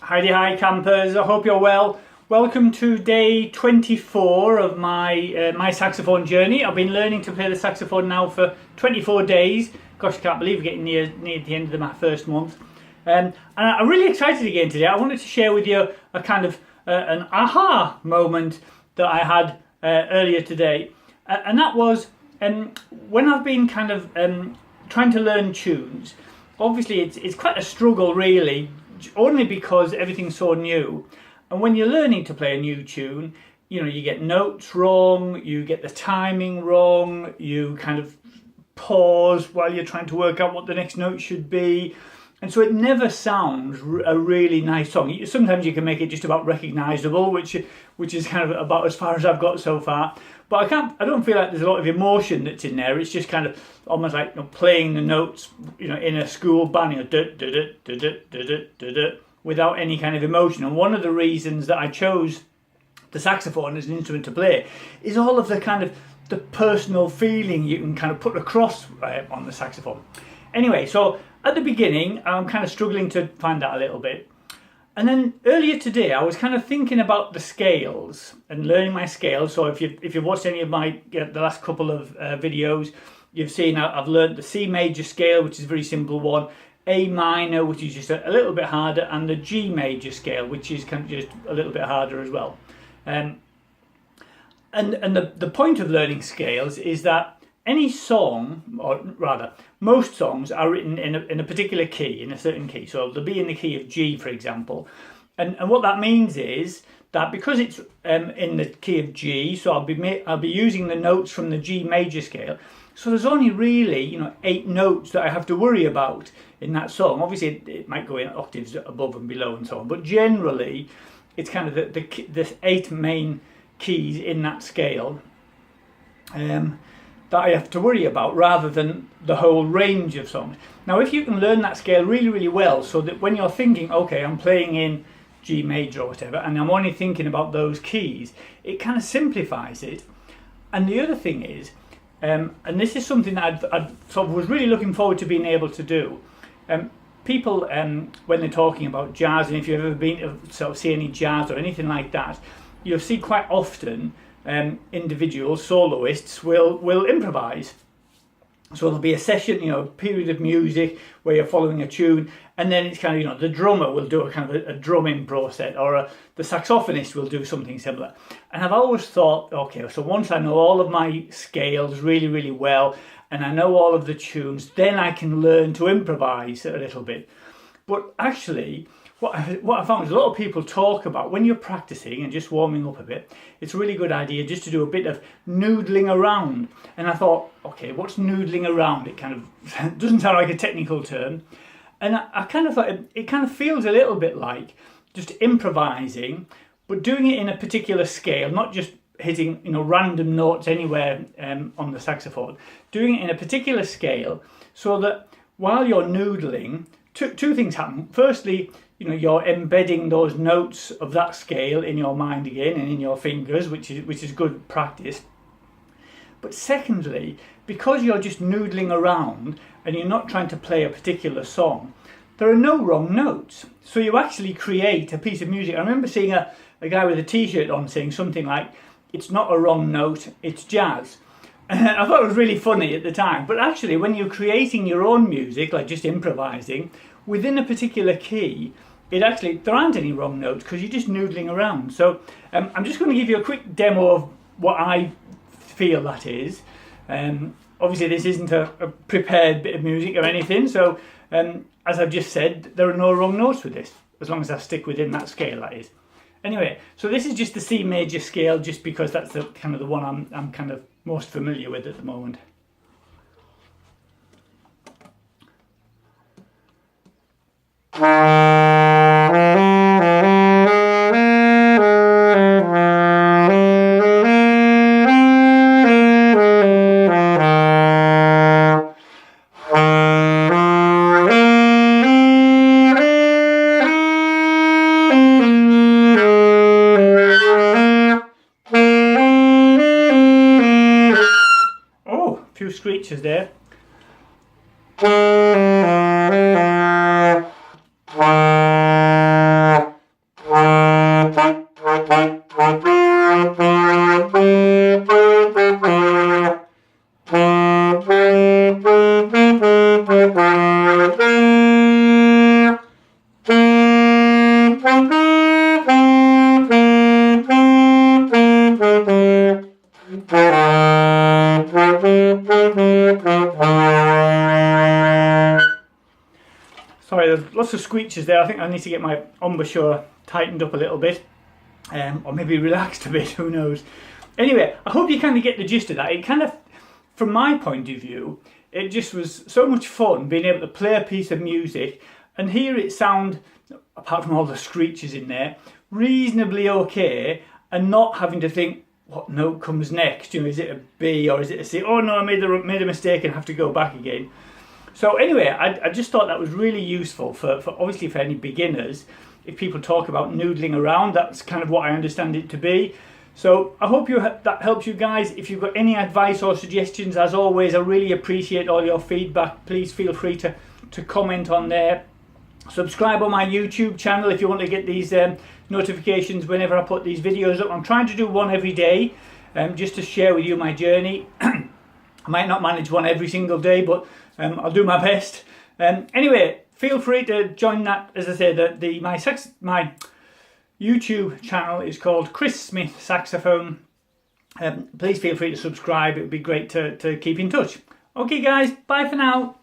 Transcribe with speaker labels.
Speaker 1: Hi campers, I hope you're well. Welcome to day 24 of my saxophone journey. I've been learning to play the saxophone now for 24 days. Gosh, I can't believe we're getting near the end of my first month. And I'm really excited again today. I wanted to share with you a kind of an aha moment that I had earlier today. And that was when I've been kind of trying to learn tunes. Obviously it's quite a struggle really, only because everything's so new. And when you're learning to play a new tune, you know, you get notes wrong, you get the timing wrong, you kind of pause while you're trying to work out what the next note should be. And so it never sounds a really nice song. Sometimes you can make it just about recognisable, which is kind of about as far as I've got so far. But I don't feel like there's a lot of emotion that's in there. It's just kind of almost like, you know, playing the notes, you know, in a school band, you know, without any kind of emotion. And one of the reasons that I chose the saxophone as an instrument to play is all of the kind of the personal feeling you can kind of put across on the saxophone. Anyway, so at the beginning, I'm kind of struggling to find that a little bit. And then earlier today, I was kind of thinking about the scales and learning my scales. So if you've watched any of my the last couple of videos, you've seen I've learned the C major scale, which is a very simple one, A minor, which is just a little bit harder, and the G major scale, which is kind of just a little bit harder as well. And the point of learning scales is that any song, or rather, most songs are written in a particular key, in a certain key. So they'll be in the key of G, for example. And what that means is that because it's in the key of G, so I'll be using the notes from the G major scale. So there's only really, you know, 8 notes that I have to worry about in that song. Obviously, it might go in octaves above and below and so on, but generally, it's kind of the 8 main keys in that scale that I have to worry about, rather than the whole range of songs. Now, if you can learn that scale really, really well, so that when you're thinking, okay, I'm playing in G major or whatever, and I'm only thinking about those keys, it kind of simplifies it. And the other thing is, and this is something that I sort of was really looking forward to being able to do. People, when they're talking about jazz, and if you've ever been to sort of see any jazz or anything like that, you'll see quite often individual soloists will improvise. So there'll be a session, you know, period of music where you're following a tune, and then it's kind of, you know, the drummer will do a kind of a drum impro set, or the saxophonist will do something similar. And I've always thought, okay, so once I know all of my scales really, really well, and I know all of the tunes, then I can learn to improvise a little bit. But actually, what I found is a lot of people talk about when you're practicing and just warming up a bit, it's a really good idea just to do a bit of noodling around. And I thought, okay, what's noodling around? It kind of doesn't sound like a technical term. And I kind of thought it kind of feels a little bit like just improvising, but doing it in a particular scale, not just hitting, you know, random notes anywhere on the saxophone. Doing it in a particular scale so that while you're noodling, two things happen. Firstly, you know, you're embedding those notes of that scale in your mind again and in your fingers, which is good practice. But secondly, because you're just noodling around and you're not trying to play a particular song, there are no wrong notes. So you actually create a piece of music. I remember seeing a guy with a t-shirt on saying something like, "It's not a wrong note, it's jazz." And I thought it was really funny at the time. But actually, when you're creating your own music, like just improvising, within a particular key, there aren't any wrong notes because you're just noodling around. So I'm just going to give you a quick demo of what I feel that is. Obviously, this isn't a prepared bit of music or anything. So as I've just said, there are no wrong notes with this, as long as I stick within that scale, that is. Anyway, so this is just the C major scale, just because that's the kind of the one I'm kind of most familiar with at the moment. Oh, a few screeches there. there's lots of screeches there. I think I need to get my embouchure tightened up a little bit, or maybe relaxed a bit, who knows. Anyway, I hope you kind of get the gist of that. It kind of, from my point of view, it just was so much fun being able to play a piece of music and hear it sound, apart from all the screeches in there, reasonably okay, and not having to think, what note comes next? You know, is it a B or is it a C? Oh no, I made a mistake and have to go back again. So anyway, I just thought that was really useful for obviously for any beginners. If people talk about noodling around, that's kind of what I understand it to be. So I hope that helps you guys. If you've got any advice or suggestions, as always, I really appreciate all your feedback. Please feel free to comment on there. Subscribe on my YouTube channel if you want to get these notifications whenever I put these videos up. I'm trying to do one every day, just to share with you my journey. I might not manage one every single day, but I'll do my best. Anyway, feel free to join that. As I said, my YouTube channel is called Chris Smith Saxophone. Please feel free to subscribe. It would be great to keep in touch. Okay guys, bye for now.